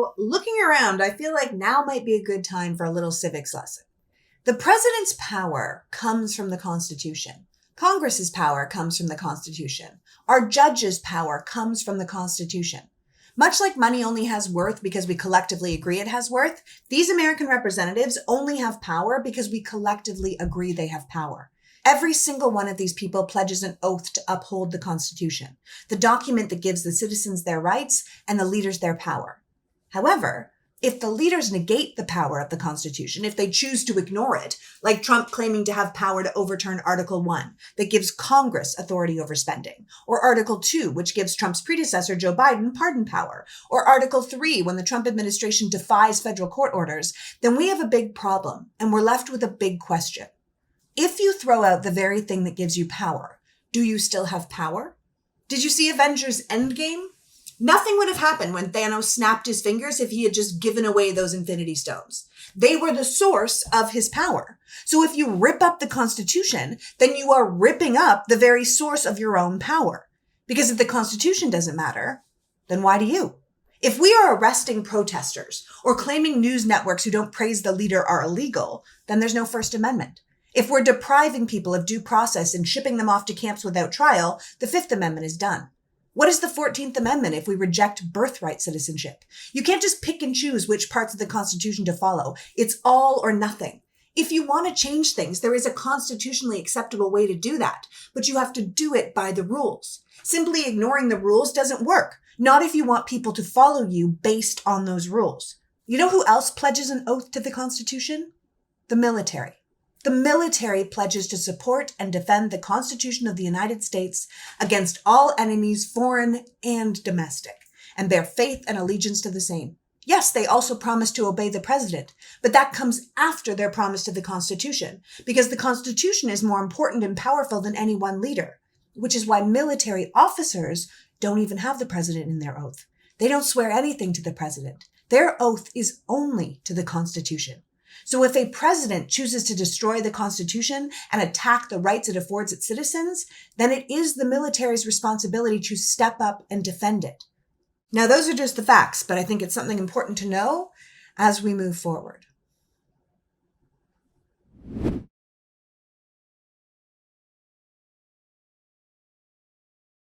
So looking around, I feel like now might be a good time for a little civics lesson. The president's power comes from the Constitution. Congress's power comes from the Constitution. Our judges' power comes from the Constitution. Much like money only has worth because we collectively agree it has worth, these American representatives only have power because we collectively agree they have power. Every single one of these people pledges an oath to uphold the Constitution, the document that gives the citizens their rights and the leaders their power. However, if the leaders negate the power of the Constitution, if they choose to ignore it, like Trump claiming to have power to overturn Article 1 that gives Congress authority over spending, or Article 2, which gives Trump's predecessor Joe Biden pardon power, or Article 3 when the Trump administration defies federal court orders, then we have a big problem and we're left with a big question. If you throw out the very thing that gives you power, do you still have power? Did you see Avengers Endgame? Nothing would have happened when Thanos snapped his fingers if he had just given away those Infinity Stones. They were the source of his power. So if you rip up the Constitution, then you are ripping up the very source of your own power. Because if the Constitution doesn't matter, then why do you? If we are arresting protesters or claiming news networks who don't praise the leader are illegal, then there's no First Amendment. If we're depriving people of due process and shipping them off to camps without trial, the Fifth Amendment is done. What is the 14th Amendment if we reject birthright citizenship? You can't just pick and choose which parts of the Constitution to follow. It's all or nothing. If you want to change things, there is a constitutionally acceptable way to do that, but you have to do it by the rules. Simply ignoring the rules doesn't work, not if you want people to follow you based on those rules. You know who else pledges an oath to the Constitution? The military. The military pledges to support and defend the Constitution of the United States against all enemies, foreign and domestic, and bear faith and allegiance to the same. Yes, they also promise to obey the president, but that comes after their promise to the Constitution, because the Constitution is more important and powerful than any one leader, which is why military officers don't even have the president in their oath. They don't swear anything to the president. Their oath is only to the Constitution. So if a president chooses to destroy the Constitution and attack the rights it affords its citizens, then it is the military's responsibility to step up and defend it. Now, those are just the facts, but I think it's something important to know as we move forward.